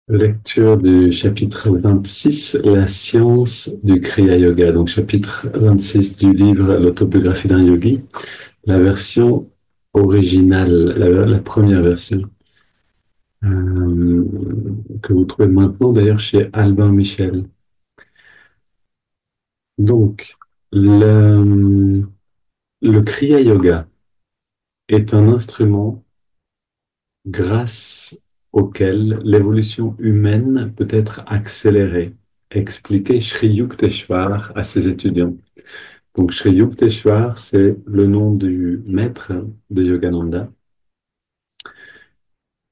Lecture du chapitre 26, la science du Kriya Yoga. Donc, chapitre 26 du livre L'autobiographie d'un yogi, la version originale, la première version, euh, que vous trouvez maintenant d'ailleurs chez Albin Michel. Donc, le Kriya Yoga est un instrument grâce auquel l'évolution humaine peut être accélérée, expliquait Sri Yukteswar à ses étudiants. Donc Sri Yukteswar, c'est le nom du maître de Yogananda.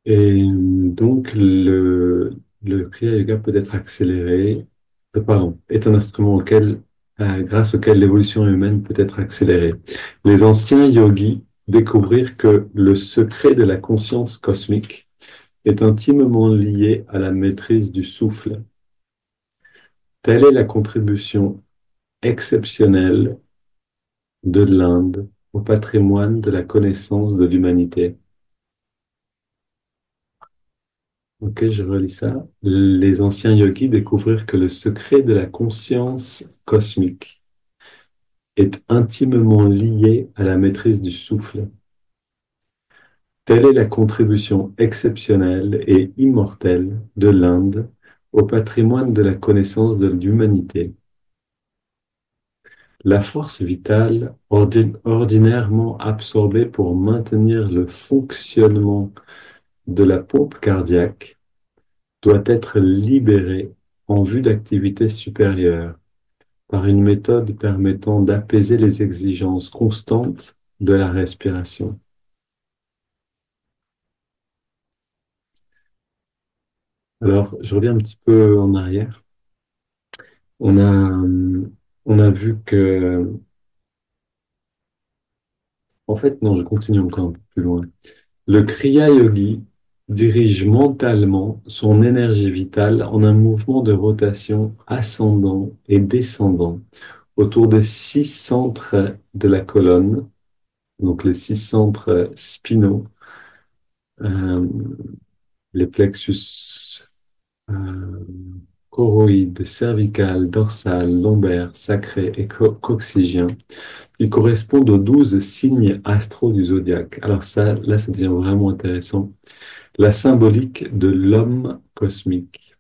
Et donc le Kriya Yoga peut être accéléré, pardon, est un instrument grâce auquel l'évolution humaine peut être accélérée. Les anciens yogis découvrirent que le secret de la conscience cosmique est intimement lié à la maîtrise du souffle. Telle est la contribution exceptionnelle de l'Inde au patrimoine de la connaissance de l'humanité. Ok, je relis ça. Les anciens yogis découvrirent que le secret de la conscience cosmique est intimement lié à la maîtrise du souffle. Telle est la contribution exceptionnelle et immortelle de l'Inde au patrimoine de la connaissance de l'humanité. La force vitale, ordinairement absorbée pour maintenir le fonctionnement de la pompe cardiaque, doit être libérée en vue d'activités supérieures par une méthode permettant d'apaiser les exigences constantes de la respiration. Alors, je reviens un petit peu en arrière. On a, on a vu que, en fait, non, je continue encore un peu plus loin. Le Kriya Yogi dirige mentalement son énergie vitale en un mouvement de rotation ascendant et descendant autour des 6 centres de la colonne, donc les 6 centres spinaux, euh, les plexus choroïdes, cervical, dorsal, lombaire, sacré et coccygien, qui correspondent aux 12 signes astraux du zodiaque. Alors ça, là, ça devient vraiment intéressant. La symbolique de l'homme cosmique.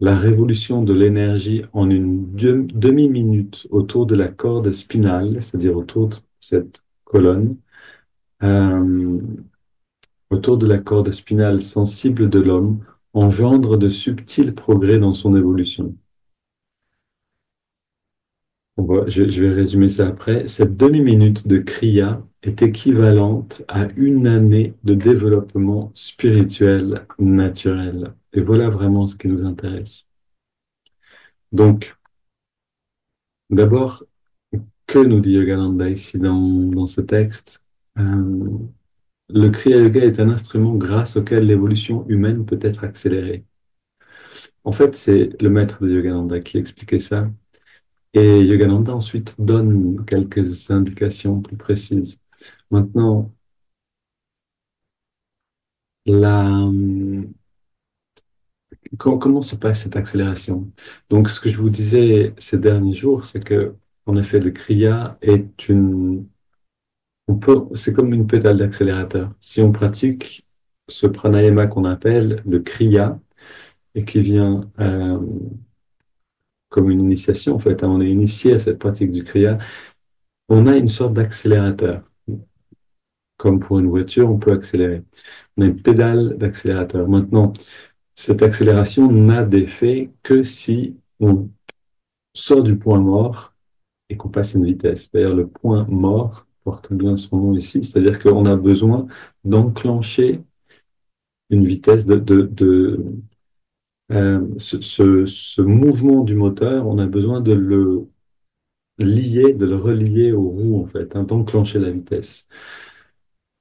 La révolution de l'énergie en une demi-minute autour de la corde spinale, c'est-à-dire autour de cette colonne, euh, autour de la corde spinale sensible de l'homme, engendre de subtils progrès dans son évolution. Je vais résumer ça après. Cette demi-minute de Kriya est équivalente à une année de développement spirituel naturel. Et voilà vraiment ce qui nous intéresse. Donc, d'abord, que nous dit Yogananda ici dans ce texte? Euh, le Kriya Yoga est un instrument grâce auquel l'évolution humaine peut être accélérée. En fait, c'est le maître de Yogananda qui expliquait ça. Et Yogananda ensuite donne quelques indications plus précises. Maintenant, la, comment se passe cette accélération? Donc, ce que je vous disais ces derniers jours, c'est que, en effet, le Kriya est c'est comme une pédale d'accélérateur. Si on pratique ce pranayama qu'on appelle le Kriya et qui vient comme une initiation, en fait, hein, on est initié à cette pratique du Kriya, on a une sorte d'accélérateur. Comme pour une voiture, on peut accélérer. On a une pédale d'accélérateur. Maintenant, cette accélération n'a d'effet que si on sort du point mort et qu'on passe une vitesse. D'ailleurs, le point mort porte bien son nom ici, c'est-à-dire qu'on a besoin d'enclencher une vitesse ce mouvement du moteur, on a besoin de le lier, de le relier aux roues, en fait, hein, d'enclencher la vitesse.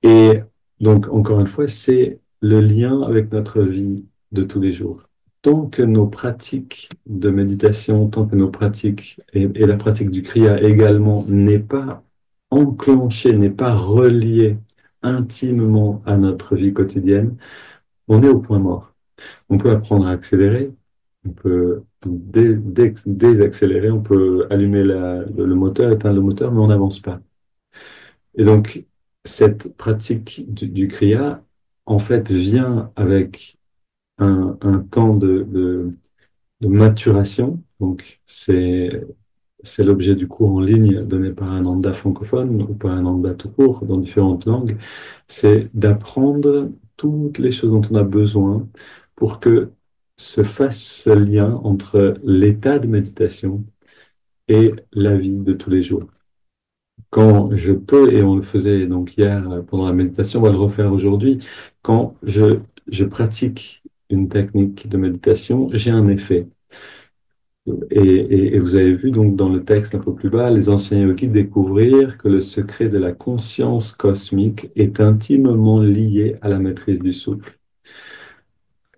Et donc, encore une fois, c'est le lien avec notre vie de tous les jours. Tant que nos pratiques de méditation, tant que nos pratiques et la pratique du Kriya également n'est pas enclenchée, n'est pas reliée intimement à notre vie quotidienne, on est au point mort. On peut apprendre à accélérer, on peut désaccélérer, on peut allumer le moteur, éteindre le moteur, mais on n'avance pas. Et donc, cette pratique du Kriya, en fait, vient avec un temps de maturation. Donc, c'est l'objet du cours en ligne donné par un Anda francophone ou par un Anda tout court dans différentes langues. C'est d'apprendre toutes les choses dont on a besoin pour que se fasse ce lien entre l'état de méditation et la vie de tous les jours. Quand je peux, et on le faisait donc hier pendant la méditation, on va le refaire aujourd'hui, quand je pratique une technique de méditation, j'ai un effet. Et vous avez vu donc dans le texte un peu plus bas, les anciens yogis découvrirent que le secret de la conscience cosmique est intimement lié à la maîtrise du souffle.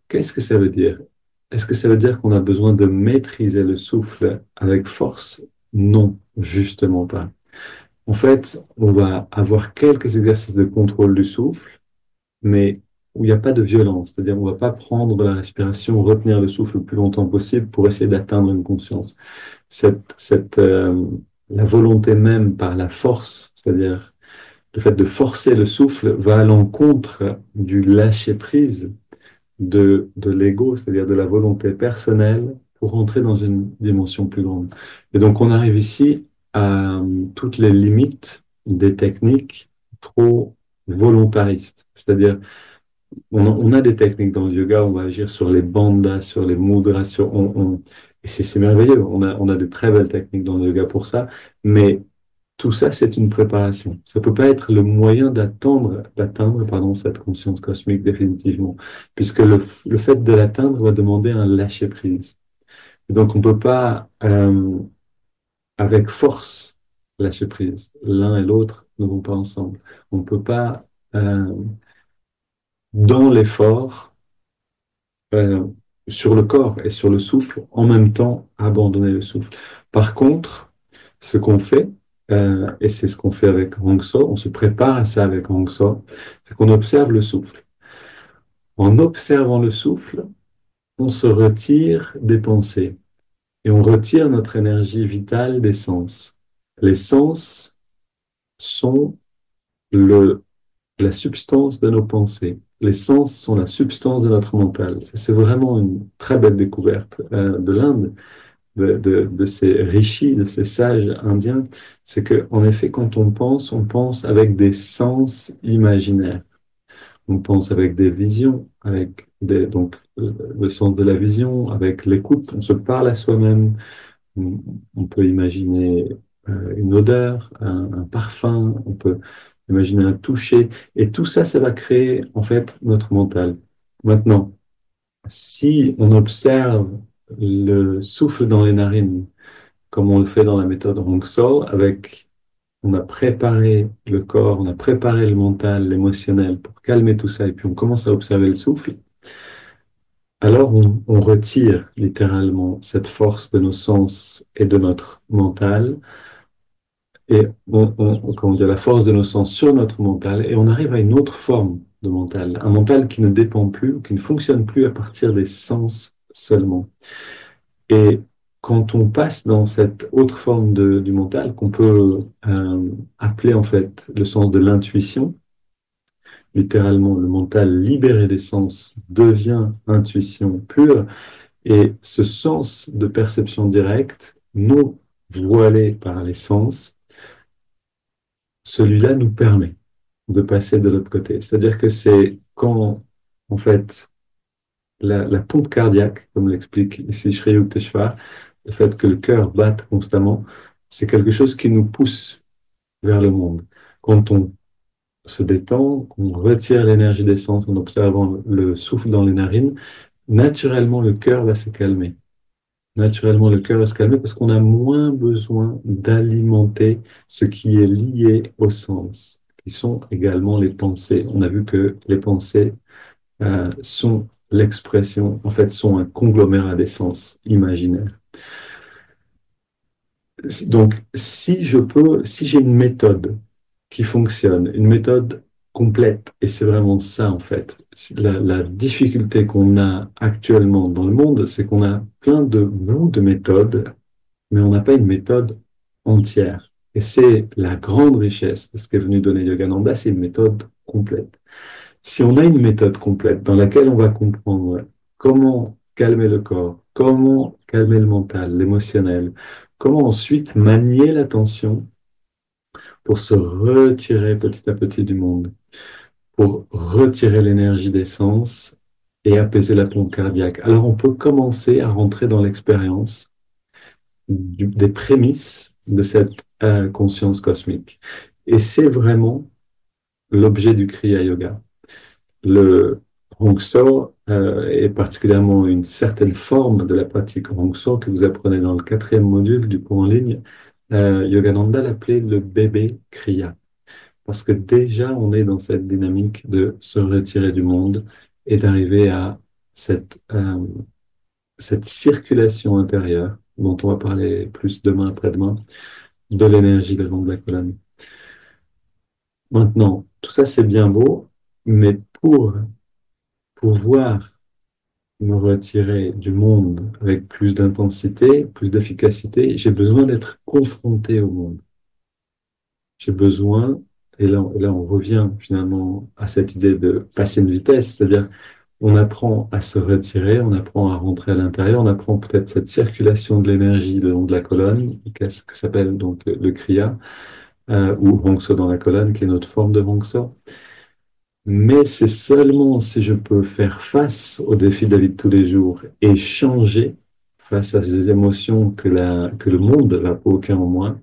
Qu'est-ce que ça veut dire? Est-ce que ça veut dire qu'on a besoin de maîtriser le souffle avec force? Non, justement pas. En fait, on va avoir quelques exercices de contrôle du souffle, mais où il n'y a pas de violence. C'est-à-dire, on ne va pas prendre la respiration, retenir le souffle le plus longtemps possible pour essayer d'atteindre une conscience. La volonté même par la force, c'est-à-dire le fait de forcer le souffle, va à l'encontre du lâcher-prise de l'ego, c'est-à-dire de la volonté personnelle pour entrer dans une dimension plus grande. Et donc, on arrive ici à toutes les limites des techniques trop volontaristes. C'est-à-dire, on a des techniques dans le yoga, on va agir sur les bandhas, sur les mudras, et c'est merveilleux. On a de très belles techniques dans le yoga pour ça, mais tout ça, c'est une préparation. Ça peut pas être le moyen d'atteindre, pardon, cette conscience cosmique définitivement, puisque le fait de l'atteindre va demander un lâcher-prise. Et donc, on peut pas, avec force, lâcher prise. L'un et l'autre ne vont pas ensemble. On ne peut pas, euh, dans l'effort, euh, sur le corps et sur le souffle, en même temps, abandonner le souffle. Par contre, ce qu'on fait, et c'est ce qu'on fait avec Hong So, on se prépare à ça avec Hong So, c'est qu'on observe le souffle. En observant le souffle, on se retire des pensées et on retire notre énergie vitale des sens. Les sens sont le, la substance de nos pensées. Les sens sont la substance de notre mental. C'est vraiment une très belle découverte de l'Inde, de ces rishis, de ces sages indiens. C'est qu'en effet, quand on pense avec des sens imaginaires. On pense avec des visions, donc le sens de la vision, avec l'écoute. On se parle à soi-même. On peut imaginer une odeur, un parfum, on peut imaginer un toucher. Et tout ça, ça va créer en fait notre mental. Maintenant, si on observe le souffle dans les narines, comme on le fait dans la méthode Hong So, on a préparé le corps, on a préparé le mental, l'émotionnel pour calmer tout ça, et puis on commence à observer le souffle, alors on retire littéralement cette force de nos sens et de notre mental, et comment dire, la force de nos sens sur notre mental, et on arrive à une autre forme de mental, un mental qui ne dépend plus, ou qui ne fonctionne plus à partir des sens seulement. Et quand on passe dans cette autre forme du mental, qu'on peut appeler en fait le sens de l'intuition, littéralement le mental libéré des sens devient intuition pure, et ce sens de perception directe, non voilé par les sens, celui-là nous permet de passer de l'autre côté. C'est-à-dire que c'est quand, en fait, la pompe cardiaque, comme l'explique ici Sri Yukteswar, le fait que le cœur batte constamment, c'est quelque chose qui nous pousse vers le monde. Quand on se détend, qu'on retire l'énergie des sens en observant le souffle dans les narines, naturellement le cœur va se calmer. Naturellement, le cœur va se calmer parce qu'on a moins besoin d'alimenter ce qui est lié au sens, qui sont également les pensées. On a vu que les pensées sont l'expression, en fait, sont un conglomérat d'essence imaginaire. Donc, si j'ai une méthode qui fonctionne, une méthode complète. Et c'est vraiment ça, en fait. La difficulté qu'on a actuellement dans le monde, c'est qu'on a plein de bouts de méthodes, mais on n'a pas une méthode entière. Et c'est la grande richesse de ce qu'est venu donner Yogananda, c'est une méthode complète. Si on a une méthode complète dans laquelle on va comprendre comment calmer le corps, comment calmer le mental, l'émotionnel, comment ensuite manier l'attention pour se retirer petit à petit du monde, pour retirer l'énergie des sens et apaiser la pompe cardiaque. Alors on peut commencer à rentrer dans l'expérience des prémices de cette conscience cosmique. Et c'est vraiment l'objet du Kriya Yoga. Le Hongso est particulièrement une certaine forme de la pratique Hongso que vous apprenez dans le quatrième module du cours en ligne. Yogananda l'appelait le bébé Kriya. Parce que déjà, on est dans cette dynamique de se retirer du monde et d'arriver à cette circulation intérieure dont on va parler plus demain, après-demain, de l'énergie le long de la colonne. Maintenant, tout ça, c'est bien beau, mais pour pouvoir me retirer du monde avec plus d'intensité, plus d'efficacité, j'ai besoin d'être confronté au monde. J'ai besoin, et là on revient finalement à cette idée de passer une vitesse, c'est-à-dire on apprend à se retirer, on apprend à rentrer à l'intérieur, on apprend peut-être cette circulation de l'énergie le long de la colonne, que s'appelle donc le Kriya, ou Hongso dans la colonne, qui est notre forme de Hongso. Mais c'est seulement si je peux faire face aux défis de la vie de tous les jours et changer face à ces émotions que le monde va provoquer en moi,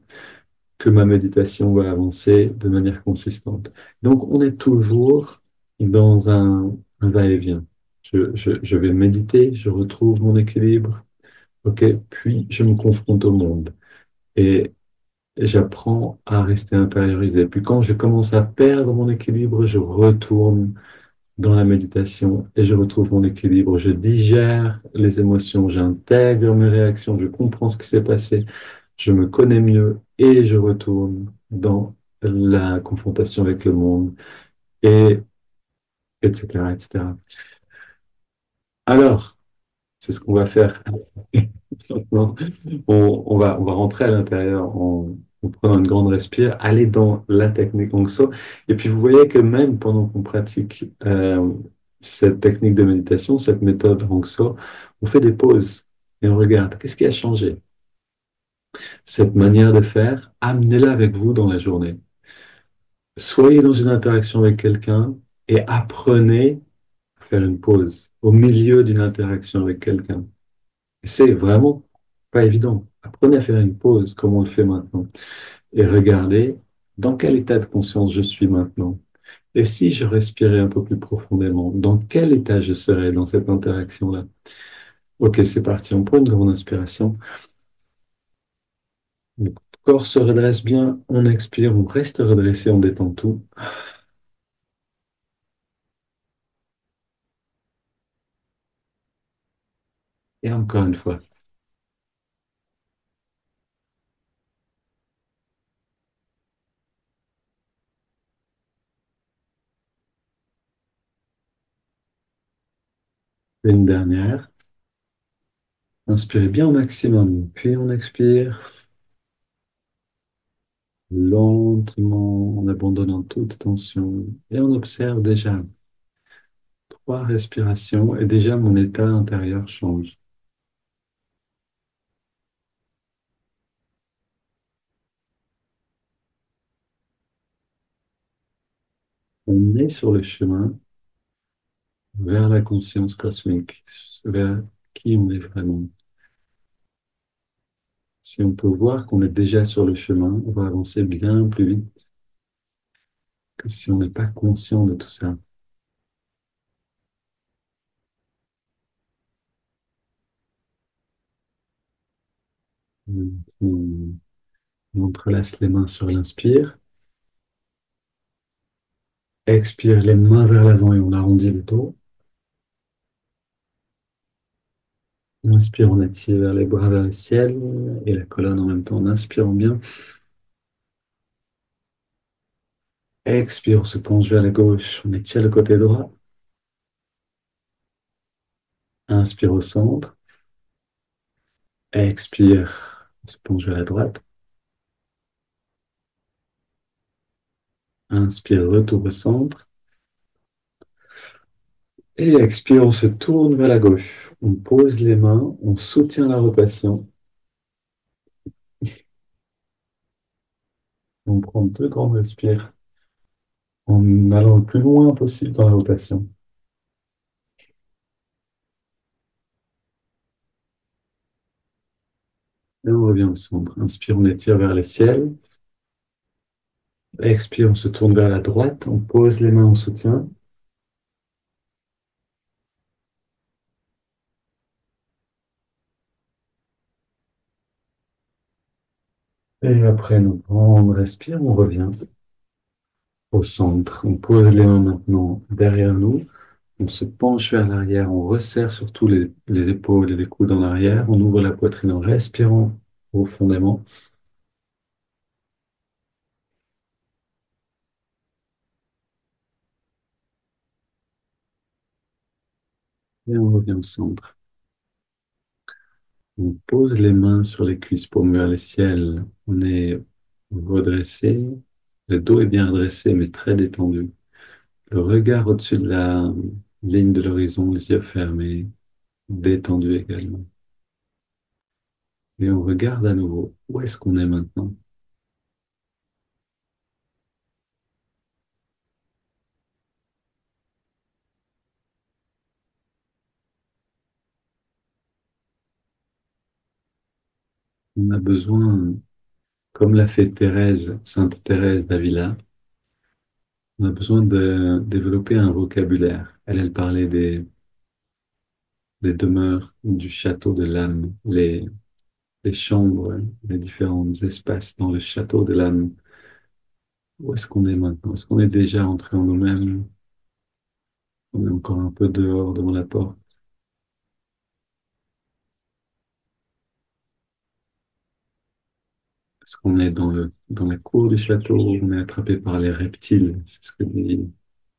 que ma méditation va avancer de manière consistante. Donc, on est toujours dans un va-et-vient. Je vais méditer, je retrouve mon équilibre, ok, puis je me confronte au monde et j'apprends à rester intériorisé. Puis quand je commence à perdre mon équilibre, je retourne dans la méditation et je retrouve mon équilibre. Je digère les émotions, j'intègre mes réactions, je comprends ce qui s'est passé, je me connais mieux et je retourne dans la confrontation avec le monde, et etc., etc. Alors, c'est ce qu'on va faire. Maintenant, on va rentrer à l'intérieur en prenant une grande respire, aller dans la technique Hongso. Et puis, vous voyez que même pendant qu'on pratique cette technique de méditation, cette méthode Hongso, on fait des pauses et on regarde qu'est-ce qui a changé. Cette manière de faire, amenez-la avec vous dans la journée. Soyez dans une interaction avec quelqu'un et apprenez à faire une pause au milieu d'une interaction avec quelqu'un. C'est vraiment pas évident. Apprenez à faire une pause comme on le fait maintenant et regardez dans quel état de conscience je suis maintenant. Et si je respirais un peu plus profondément, dans quel état je serais dans cette interaction-là? Ok, c'est parti. On prend une grande inspiration. Le corps se redresse bien. On expire. On reste redressé. On détend tout. Et encore une fois. Une dernière. Inspirez bien au maximum. Puis on expire lentement en abandonnant toute tension. Et on observe déjà 3 respirations et déjà mon état intérieur change. On est sur le chemin vers la conscience cosmique, vers qui on est vraiment. Si on peut voir qu'on est déjà sur le chemin, on va avancer bien plus vite que si on n'est pas conscient de tout ça. On entrelace les mains sur l'inspire, expire les mains vers l'avant et on arrondit le dos. Inspire, on attire vers les bras vers le ciel et la colonne en même temps en inspirant bien. Expire, on se penche vers la gauche, on étire le côté droit. Inspire au centre. Expire, on se penche vers la droite. Inspire, retour au centre. Et expire, on se tourne vers la gauche. On pose les mains, on soutient la rotation. On prend deux grandes respires en allant le plus loin possible dans la rotation. Et on revient au centre. Inspire, on étire vers le ciel. Expire, on se tourne vers la droite. On pose les mains en soutien. Et après nos grandes respire, on revient au centre. On pose les mains maintenant derrière nous. On se penche vers l'arrière. On resserre surtout les épaules et les coudes en arrière. On ouvre la poitrine en respirant profondément. Et on revient au centre. On pose les mains sur les cuisses, paumes vers le ciel. On est redressé. Le dos est bien redressé, mais très détendu. Le regard au-dessus de la ligne de l'horizon, les yeux fermés, détendus également. Et on regarde à nouveau. Où est-ce qu'on est maintenant? On a besoin, comme l'a fait Thérèse, Sainte Thérèse d'Avila, on a besoin de développer un vocabulaire. Elle parlait des demeures du château de l'âme, les chambres, les différents espaces dans le château de l'âme. Où est-ce qu'on est maintenant? Est-ce qu'on est déjà entré en nous-mêmes? On est encore un peu dehors, devant la porte. Est-ce qu'on est dans la cour du château où on est attrapé par les reptiles? C'est ce que dit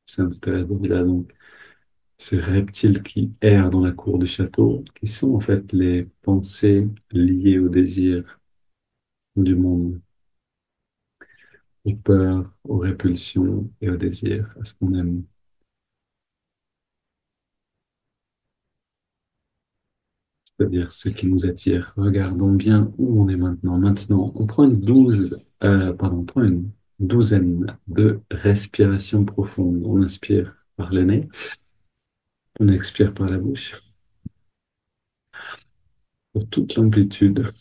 Sainte Thérèse d'Avila. Donc, ces reptiles qui errent dans la cour du château, qui sont en fait les pensées liées au désir du monde, aux peurs, aux répulsions et au désir, à ce qu'on aime. C'est-à-dire ce qui nous attire. Regardons bien où on est maintenant. Maintenant, on prend on prend une douzaine de respirations profondes. On inspire par le nez, on expire par la bouche, pour toute l'amplitude.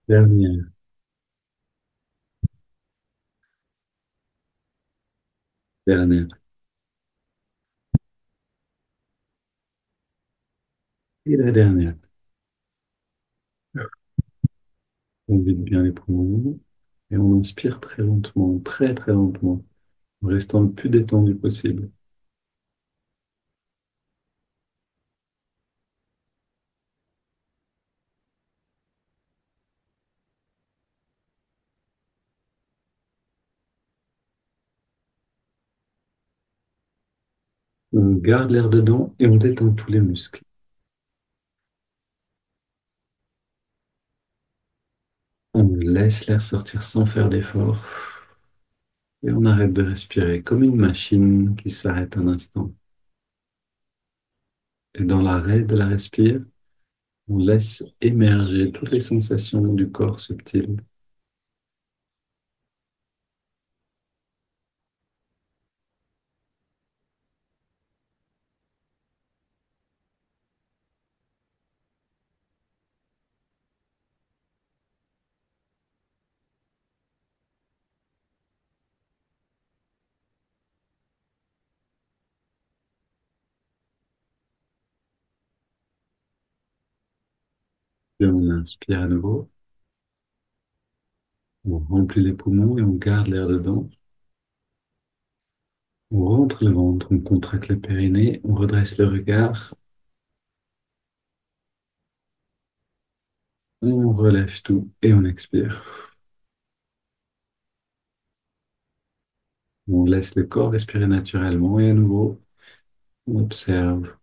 Dernière, dernière. Et la dernière. On vide bien les poumons et on inspire très lentement, très très lentement, en restant le plus détendu possible. On garde l'air dedans et on détend tous les muscles. On laisse l'air sortir sans faire d'effort et on arrête de respirer comme une machine qui s'arrête un instant. Et dans l'arrêt de la respire, on laisse émerger toutes les sensations du corps subtil. Et on inspire à nouveau, on remplit les poumons et on garde l'air dedans. On rentre le ventre, on contracte le périnée, on redresse le regard, on relâche tout et on expire. On laisse le corps respirer naturellement et à nouveau, on observe,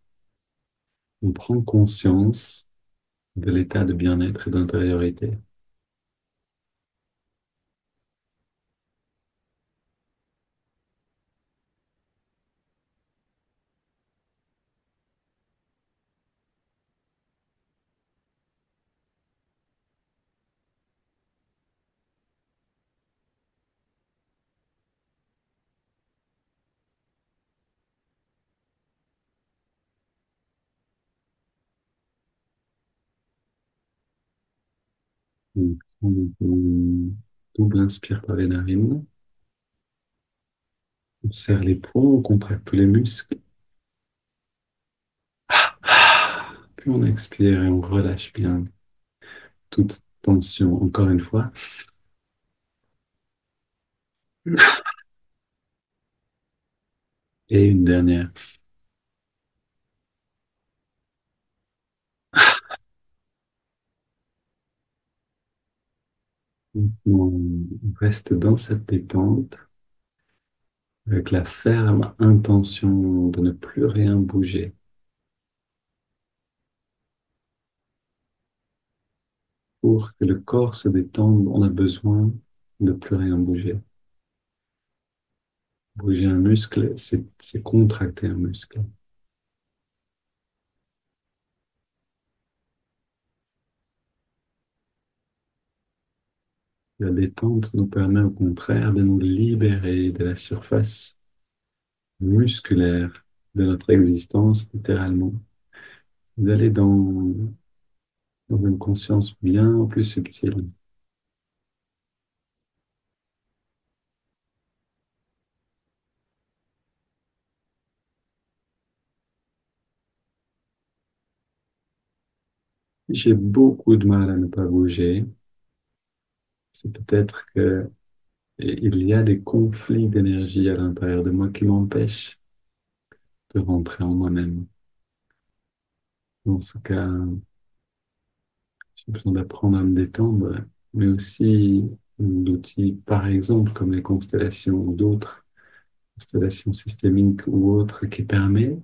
on prend conscience de l'état de bien-être et d'intériorité. On double inspire par les narines, on serre les poings, on contracte tous les muscles, puis on expire et on relâche bien toute tension. Encore une fois. Et une dernière. On reste dans cette détente avec la ferme intention de ne plus rien bouger. Pour que le corps se détende, on a besoin de plus rien bouger. Bouger un muscle, c'est contracter un muscle. La détente nous permet au contraire de nous libérer de la surface musculaire de notre existence, littéralement, d'aller dans une conscience bien plus subtile. J'ai beaucoup de mal à ne pas bouger. C'est peut-être que il y a des conflits d'énergie à l'intérieur de moi qui m'empêchent de rentrer en moi-même. Dans ce cas, j'ai besoin d'apprendre à me détendre, mais aussi d'outils, par exemple, comme les constellations ou d'autres constellations systémiques ou autres qui permettent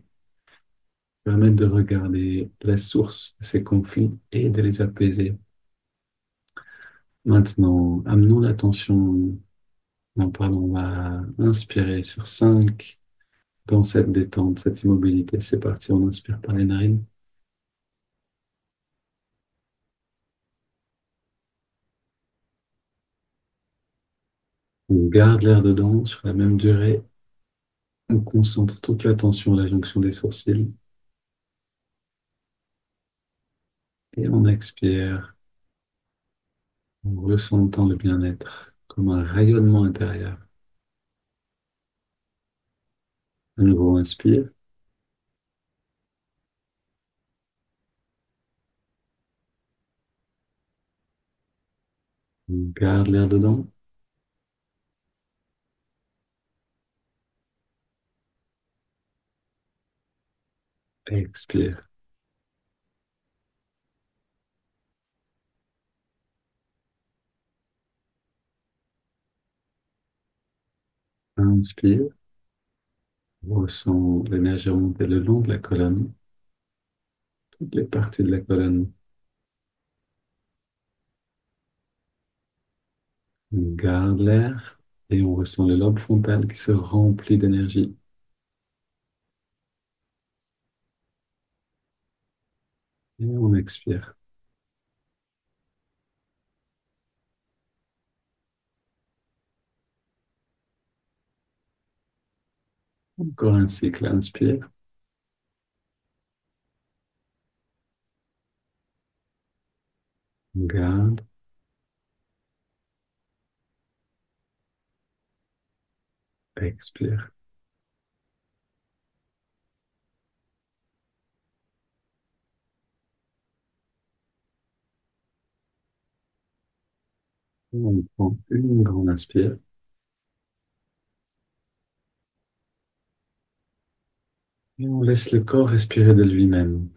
de regarder la source de ces conflits et de les apaiser. Maintenant, amenons l'attention, en parlant, on va inspirer sur 5 dans cette détente, cette immobilité. C'est parti, on inspire par les narines. On garde l'air dedans sur la même durée. On concentre toute l'attention à la jonction des sourcils et on expire en ressentant le bien-être comme un rayonnement intérieur. À nouveau, on inspire. On garde l'air dedans. Expire. Inspire. On ressent l'énergie remonter le long de la colonne, toutes les parties de la colonne. On garde l'air et on ressent le lobe frontal qui se remplit d'énergie. Et on expire. Encore un cycle. Inspire. On garde. Expire. On prend une grande inspire. Et on laisse le corps respirer de lui-même.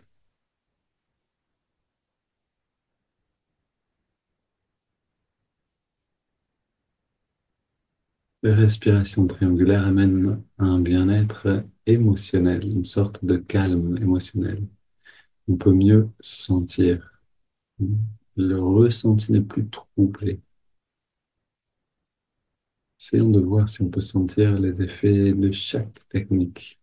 Les respirations triangulaires amènent un bien-être émotionnel, une sorte de calme émotionnel. On peut mieux sentir. Le ressenti n'est plus troublé. Essayons de voir si on peut sentir les effets de chaque technique.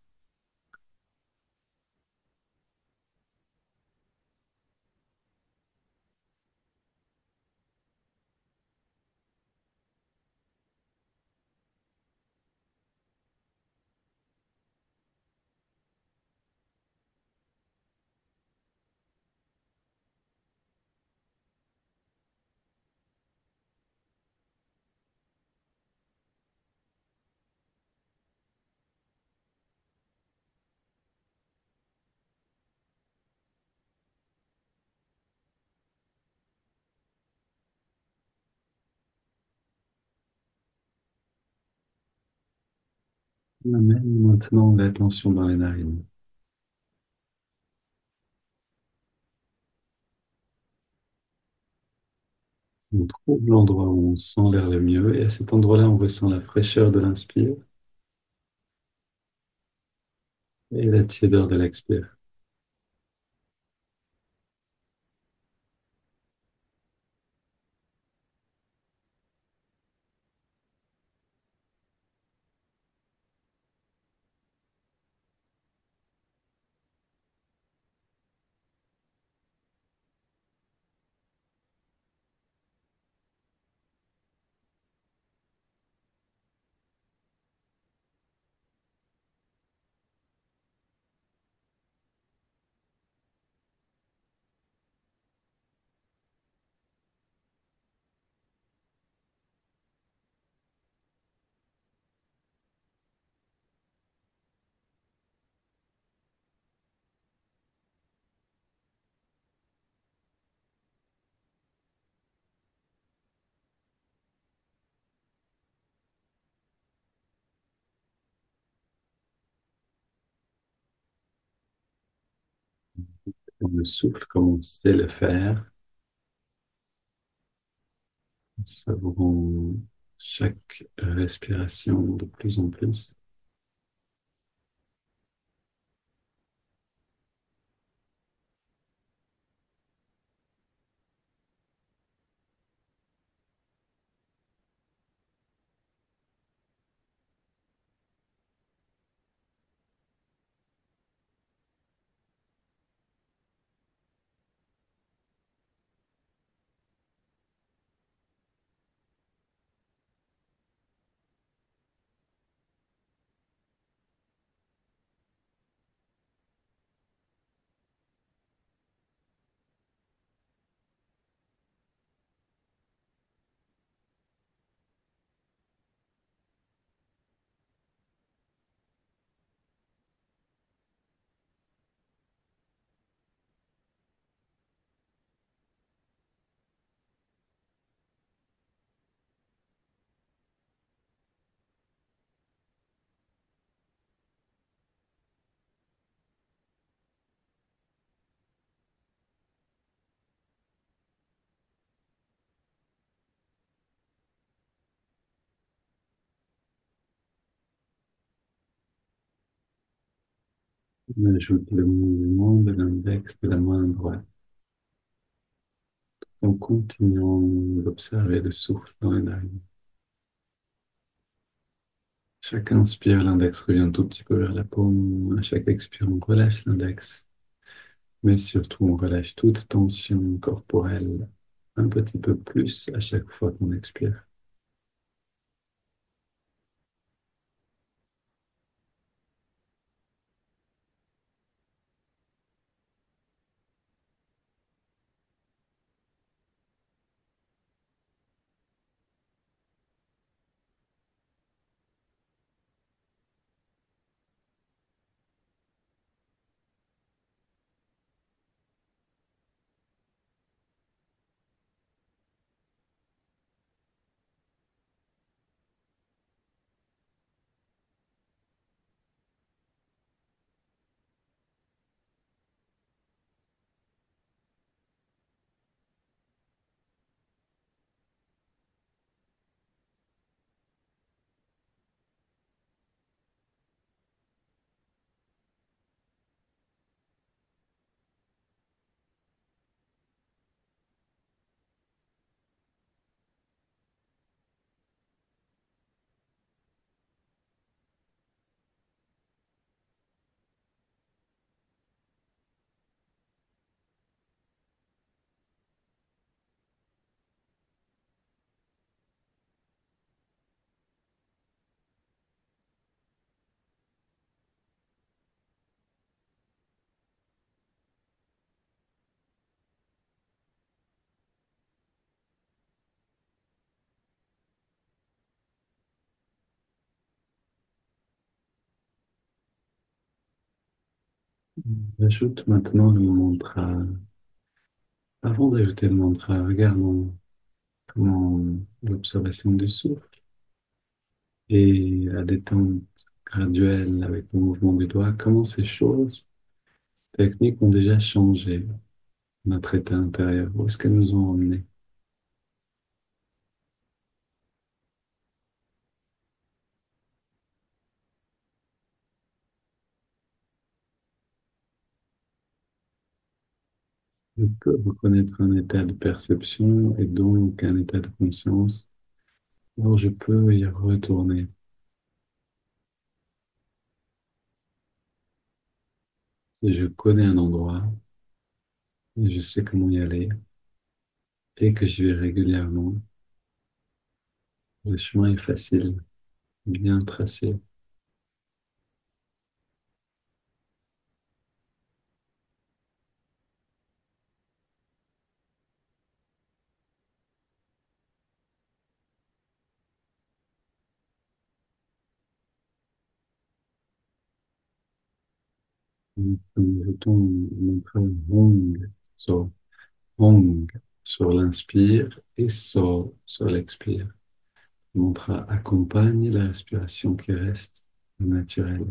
On amène maintenant l'attention dans les narines. On trouve l'endroit où on sent l'air le mieux et à cet endroit-là, on ressent la fraîcheur de l'inspire et la tiédeur de l'expire. On le souffle comme on sait le faire, savourant chaque respiration de plus en plus. On ajoute le mouvement de l'index de la main droite en continuant d'observer le souffle dans les narines. Chaque inspire, l'index revient tout petit peu vers la paume. À chaque expire, on relâche l'index, mais surtout, on relâche toute tension corporelle un petit peu plus à chaque fois qu'on expire. J'ajoute maintenant le mantra. Avant d'ajouter le mantra, regardons comment l'observation du souffle et la détente graduelle avec le mouvement du doigt, comment ces choses techniques ont déjà changé notre état intérieur. Où est-ce qu'elles nous ont emmenés? Je peux reconnaître un état de perception et donc un état de conscience. Alors je peux y retourner. Et je connais un endroit, et je sais comment y aller, et que j'y vais régulièrement. Le chemin est facile, bien tracé. Je tombe mon frère Hong sur, Hong sur l'inspire et sur l'expire. Le mantra accompagne la respiration qui reste naturelle.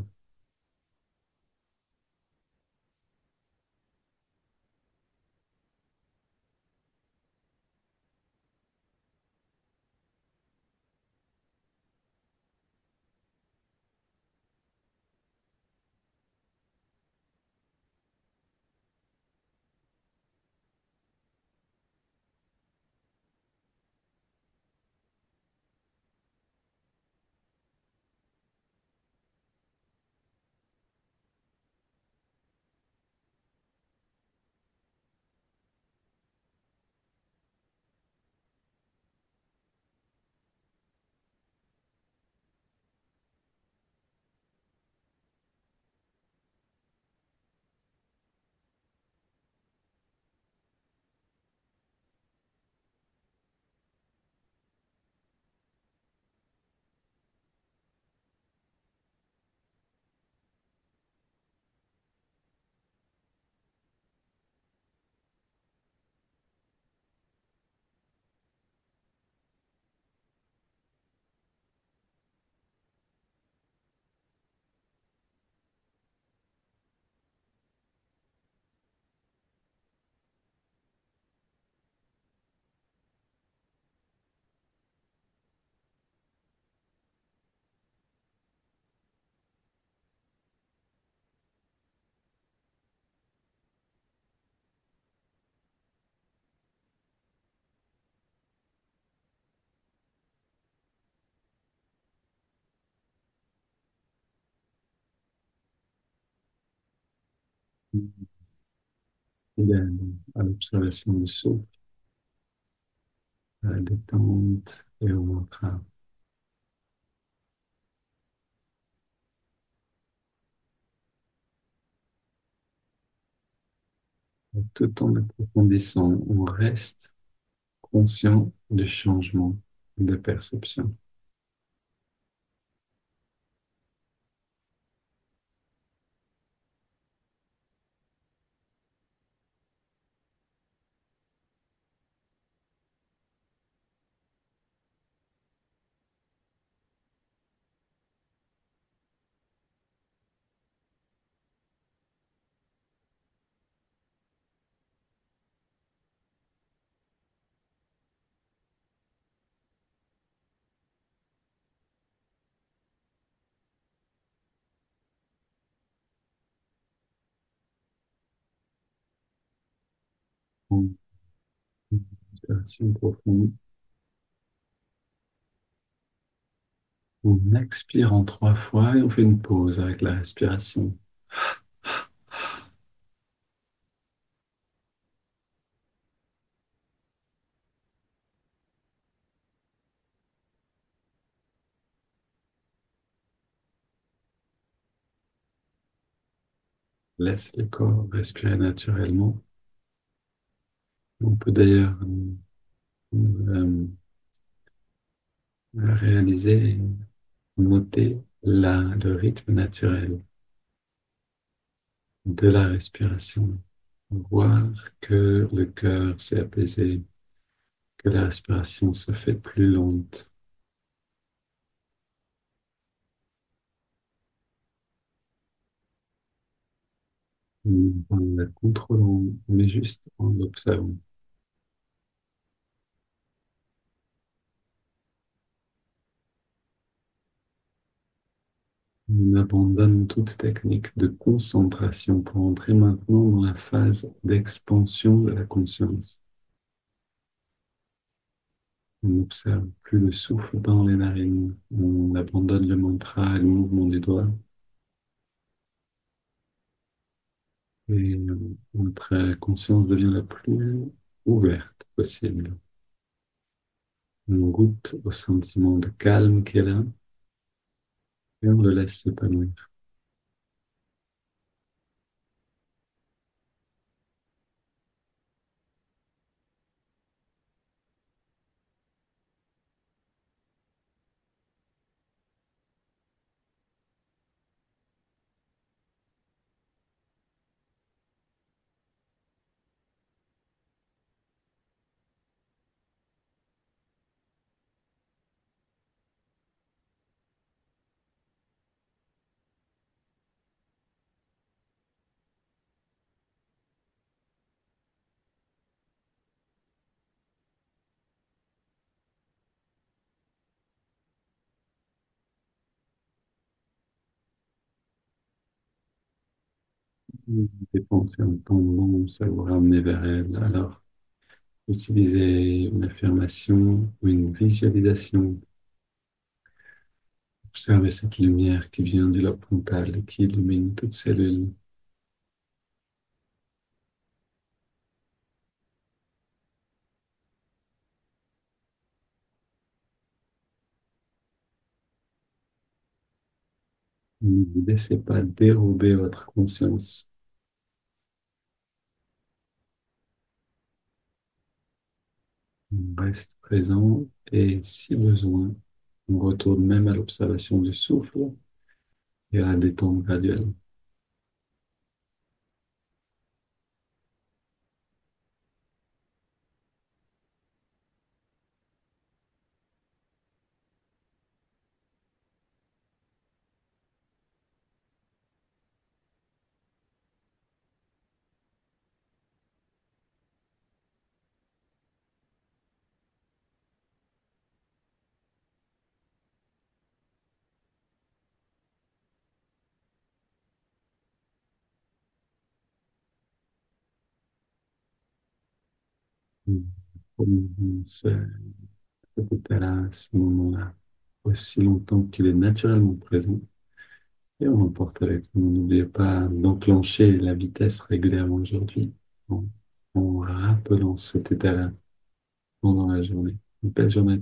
Fidèle à l'observation du souffle, à la détente et au mantra. Tout en approfondissant, on reste conscient du changement de perception. On, Respiration profonde. On expire en 3 fois et on fait une pause avec la respiration. Laisse le corps respirer naturellement. On peut d'ailleurs réaliser, noter le rythme naturel. de la respiration. Voir que le cœur s'est apaisé, que la respiration se fait plus lente. En la contrôlant, mais juste en l'observant. On abandonne toute technique de concentration pour entrer maintenant dans la phase d'expansion de la conscience. On n'observe plus le souffle dans les narines. On abandonne le mantra et le mouvement des doigts. Et notre conscience devient la plus ouverte possible. On goûte au sentiment de calme qui est là et on le laisse s'épanouir. Les pensées en temps long, ça vous ramener vers elle. Alors, utilisez une affirmation ou une visualisation. Observez cette lumière qui vient du lobe frontal et qui illumine toute cellule. Ne vous laissez pas dérober votre conscience. On reste présent et si besoin, on retourne même à l'observation du souffle et à la détente graduelle. On cet état-là, à ce moment-là, aussi longtemps qu'il est naturellement présent, et on l'emporte avec nous. N'oubliez pas d'enclencher la vitesse régulièrement aujourd'hui en, en rappelant cet état-là pendant la journée. Une belle journée.